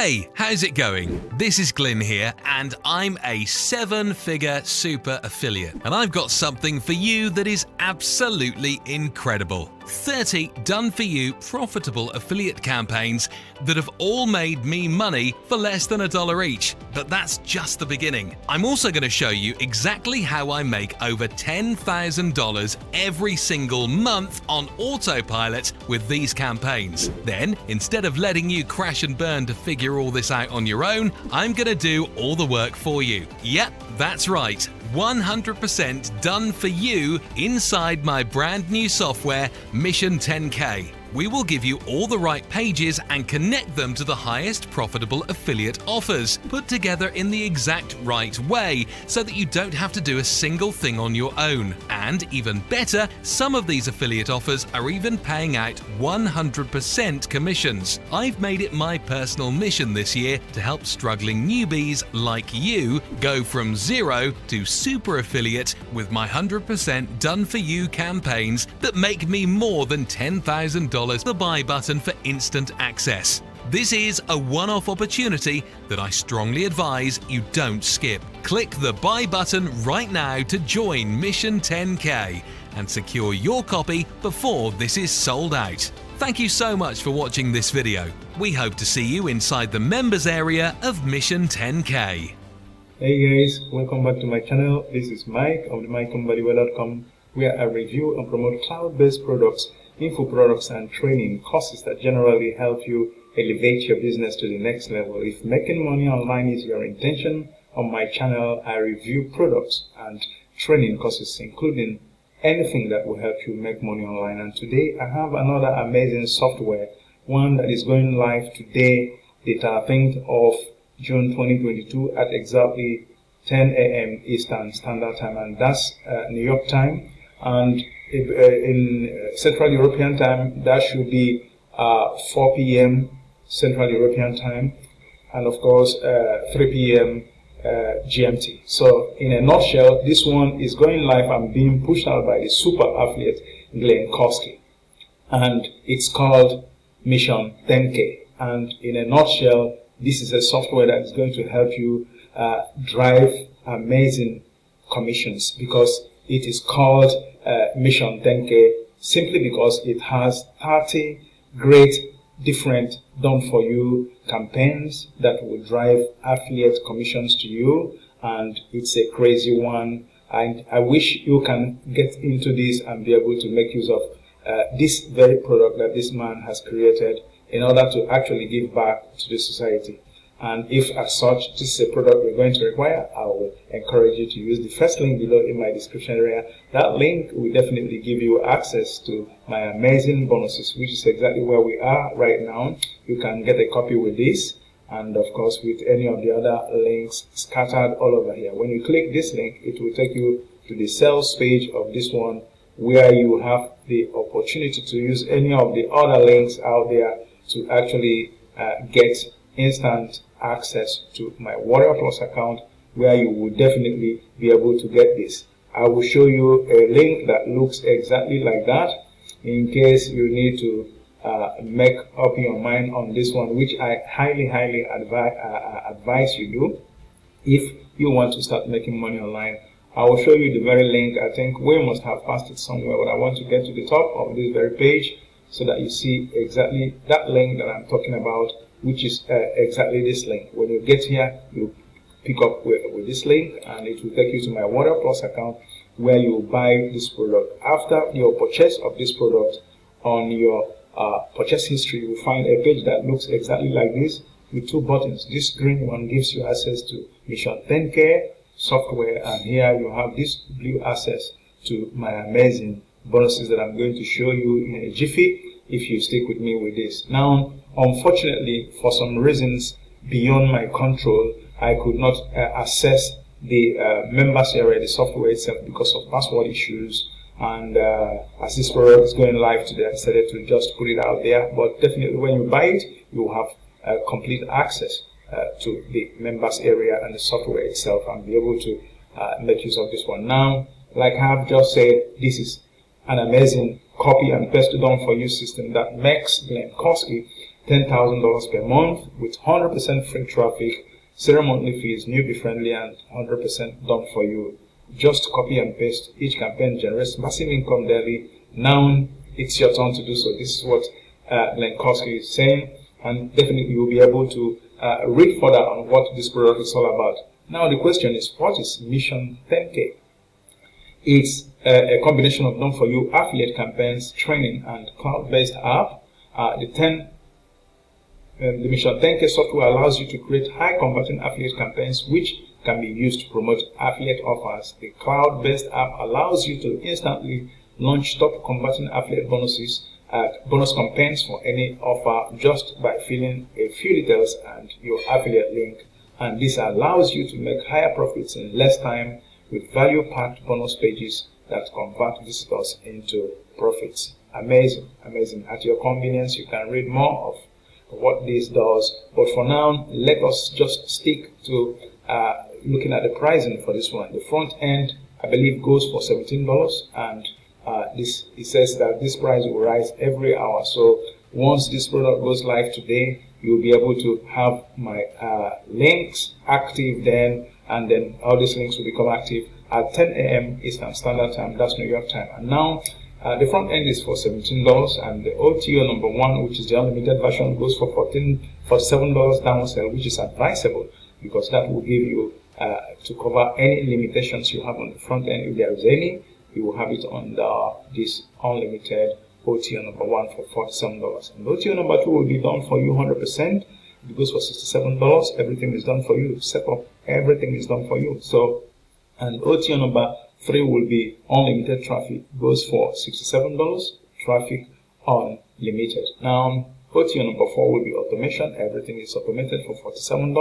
Hey, how's it going? This is Glyn here, and I'm a 7-figure super affiliate, and I've got something for you that is absolutely incredible. 30 done-for-you profitable affiliate campaigns that have all made me money for less than $1 each. But that's just the beginning. I'm also going to show you exactly how I make over $10,000 every single month on autopilot with these campaigns. Then, instead of letting you crash and burn to figure all this out on your own, I'm going to do all the work for you. Yep, that's right. 100% done for you inside my brand new software, Mission 10K. We will give you all the right pages and connect them to the highest profitable affiliate offers, put together in the exact right way so that you don't have to do a single thing on your own. And even better, some of these affiliate offers are even paying out 100% commissions. I've made it my personal mission this year to help struggling newbies like you go from zero to super affiliate with my 100% done for you campaigns that make me more than $10,000 the buy button for instant access. This is a one-off opportunity that I strongly advise you don't skip. Click the buy button right now to join Mission 10K and secure your copy before this is sold out. Thank you so much for watching this video. We hope to see you inside the members area of Mission 10K. Hey guys, welcome back to my channel. This is Mike of the Mbadiwe.com, where I review and promote cloud-based products, info products and training courses that generally help you elevate your business to the next level. If making money online is your intention, on my channel I review products and training courses, including anything that will help you make money online. And today I have another amazing software, one that is going live today, the 13th of June 2022 at exactly 10 a.m. Eastern Standard Time, and that's New York time. And in Central European time, that should be 4 p.m. Central European time, and of course 3 p.m. GMT. So in a nutshell, this one is going live and being pushed out by the super affiliate Glenn Koski, and it's called Mission 10K. And in a nutshell, this is a software that is going to help you drive amazing commissions, because it is called Mission 10K simply because it has 30 great different done-for-you campaigns that will drive affiliate commissions to you, and it's a crazy one. And I wish you can get into this and be able to make use of this very product that this man has created in order to actually give back to the society. And if as such this is a product we're going to require, I will encourage you to use the first link below in my description area. That link will definitely give you access to my amazing bonuses, which is exactly where we are right now. You can get a copy with this, and of course with any of the other links scattered all over here. When you click this link, it will take you to the sales page of this one, where you have the opportunity to use any of the other links out there to actually get instant access to my Warrior Plus account, where you will definitely be able to get this. I will show you a link that looks exactly like that in case you need to make up your mind on this one, which I highly advise you do if you want to start making money online. I will show you the very link. I think we must have pasted it somewhere, but I want to get to the top of this very page so that you see exactly that link that I'm talking about, which is exactly this link. When you get here, you pick up with this link, and it will take you to my Warrior Plus account, where you will buy this product. After your purchase of this product, on your purchase history, you will find a page that looks exactly like this with two buttons. This green one gives you access to Mission 10K software, and here you have this blue access to my amazing bonuses that I'm going to show you in a jiffy if you stick with me with this. Now, unfortunately, for some reasons beyond my control, I could not access the members area, the software itself, because of password issues. And as this product is going live today, I decided to just put it out there. But definitely when you buy it, you will have complete access to the members area and the software itself, and be able to make use of this one. Now, like I have just said, this is an amazing copy and paste done for you system that makes Glenn Koski $10,000 per month with 100% free traffic, 0 monthly fees, newbie friendly, and 100% done for you. Just copy and paste. Each campaign generates massive income daily. Now it's your turn to do so. This is what Glenn Koski is saying, and definitely you'll be able to read further on what this product is all about. Now the question is, what is Mission 10K? It's a combination of done for you affiliate campaigns, training, and cloud-based app. The Mission 10K software allows you to create high converting affiliate campaigns which can be used to promote affiliate offers. The cloud-based app allows you to instantly launch top converting affiliate bonuses, bonus campaigns for any offer just by filling a few details and your affiliate link. And this allows you to make higher profits in less time with value-packed bonus pages that convert visitors into profits. Amazing, amazing. At your convenience, you can read more of what this does. But for now, let us just stick to looking at the pricing for this one. The front end, I believe, goes for $17, and it says that this price will rise every hour. So once this product goes live today, you'll be able to have my links active then, and then all these links will become active at 10 a.m. Eastern Standard Time. That's New York time. And now the front end is for $17, and the OTO number 1, which is the unlimited version, goes for $47 down sale, which is advisable because that will give you to cover any limitations you have on the front end. If there is any, you will have it on this unlimited OTO number 1 for $47. And OTO number 2 will be done for you 100%. It goes for $67. Everything is done for you. Setup, everything is done for you. So, and OTO number 3 will be unlimited traffic. Goes for $67. Traffic unlimited. Now, OTO number 4 will be automation. Everything is automated for $47.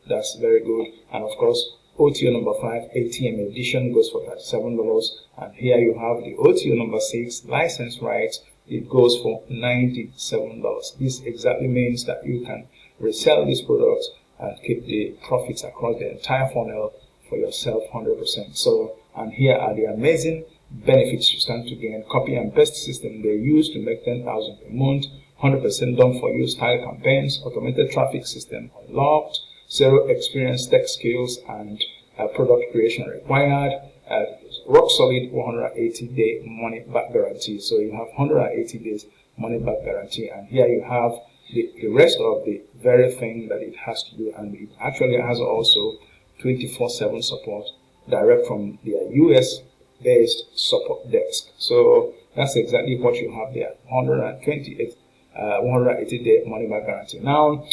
That's very good. And of course, OTO number 5, ATM edition, goes for $37. And here you have the OTO number 6, license rights. It goes for $97. This exactly means that you can resell these products and keep the profits across the entire funnel for yourself 100%. So, and here are the amazing benefits you stand to gain. Copy and paste system they use to make $10,000 per month, 100% done for you style campaigns, automated traffic system unlocked, 0 experience tech skills and product creation required, rock solid 180-day money back guarantee. So you have 180 days money back guarantee, and here you have the rest of the very thing that it has to do, and it actually has also 24/7 support direct from their US based support desk. So that's exactly what you have there, 180-day money back guarantee. Now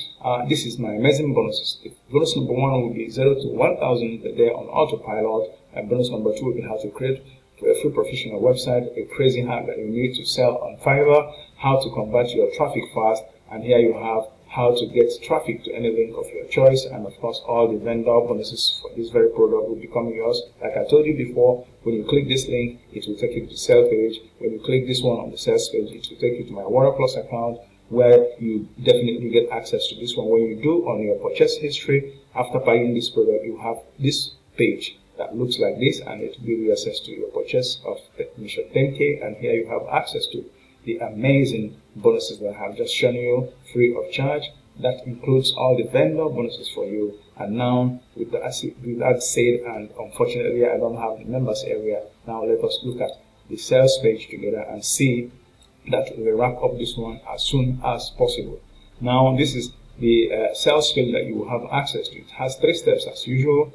this is my amazing bonuses. The bonus number 1 will be 0 to 1,000 per day on autopilot, and bonus number 2 will be how to create a free professional website, a crazy hack that you need to sell on Fiverr, how to convert your traffic fast, and here you have how to get traffic to any link of your choice, and of course all the vendor bonuses for this very product will become yours. Like I told you before, when you click this link, it will take you to the sales page. When you click this one on the sales page, it will take you to my Water Plus account, where you definitely get access to this one. When you do on your purchase history, after buying this product, you have this page that looks like this, and it will give you access to your purchase of Mission 10K, and here you have access to the amazing bonuses that I have just shown you free of charge. That includes all the vendor bonuses for you. And now with that said, and unfortunately I don't have the members area, now let us look at the sales page together and see that we wrap up this one as soon as possible. Now this is the sales page that you will have access to. It has 3 steps as usual.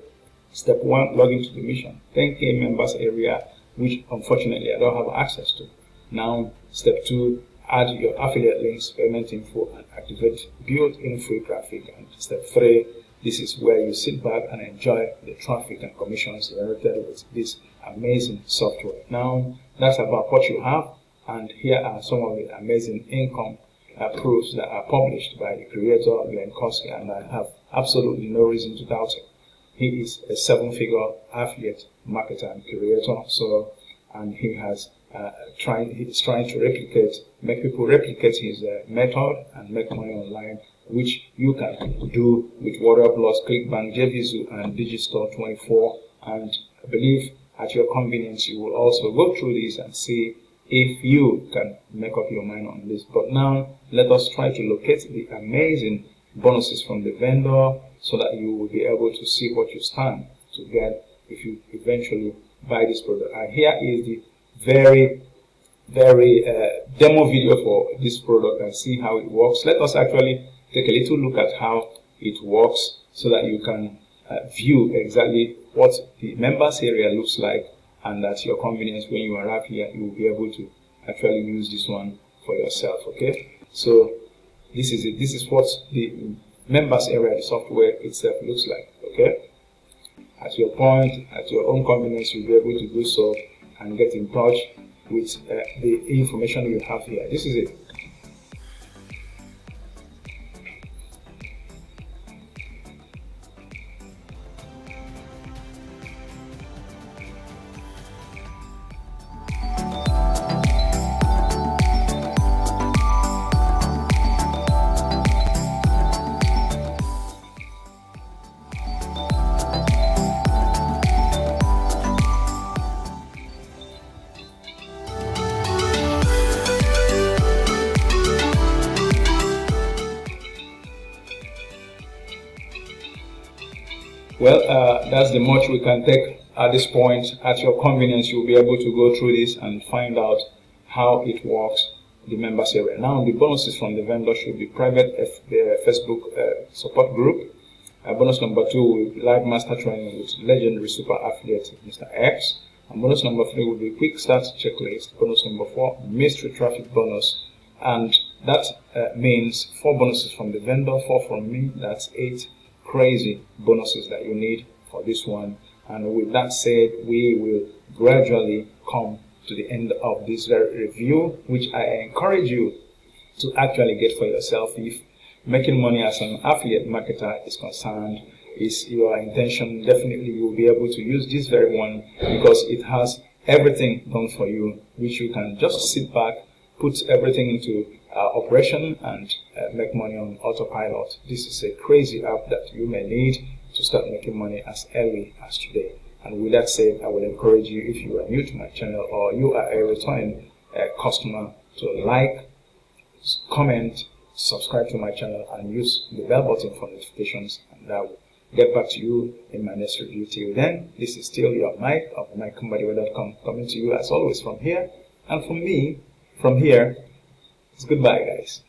Step 1, log into the Mission 10K members area, which unfortunately I don't have access to. Now, step 2, add your affiliate links, payment info, and activate built-in free traffic. And step 3, this is where you sit back and enjoy the traffic and commissions generated with this amazing software. Now, that's about what you have, and here are some of the amazing income proofs that are published by the creator, Glenn Koski, and I have absolutely no reason to doubt it. He is a 7-figure affiliate marketer and creator, so, and he has he's trying to make people replicate his method and make money online, which you can do with Water Plus, ClickBank, JVZoo, and Digistore24. And I believe at your convenience, you will also go through these and see if you can make up your mind on this. But now let us try to locate the amazing bonuses from the vendor so that you will be able to see what you stand to get if you eventually buy this product. And here is the very demo video for this product and see how it works. Let us actually take a little look at how it works so that you can view exactly what the members area looks like, and at your convenience when you arrive here you will be able to actually use this one for yourself. Okay, so this is it. This is what the members area, the software itself, looks like. Okay, at your point, at your own convenience, you'll be able to do so and get in touch with the information you have here. This is it. Well, that's the much we can take at this point. At your convenience, you'll be able to go through this and find out how it works, the members area. Now, the bonuses from the vendor should be private Facebook support group. Bonus number 2 will be live master training with legendary super affiliate Mr. X. And bonus number 3 will be quick start checklist. Bonus number 4, mystery traffic bonus. And that means 4 bonuses from the vendor, 4 from me. That's 8 crazy bonuses that you need for this one. And with that said, we will gradually come to the end of this very review, which I encourage you to actually get for yourself. If making money as an affiliate marketer is concerned, is your intention, definitely you will be able to use this very one because it has everything done for you, which you can just sit back, put everything into operation and make money on autopilot. This is a crazy app that you may need to start making money as early as today. And with that said, I will encourage you, if you are new to my channel or you are a returning customer, to like, comment, subscribe to my channel and use the bell button for notifications, and I will get back to you in my next review. Till then, this is still your Mike of Mbadiwe.com coming to you as always from here, and from me from here. It's goodbye, guys.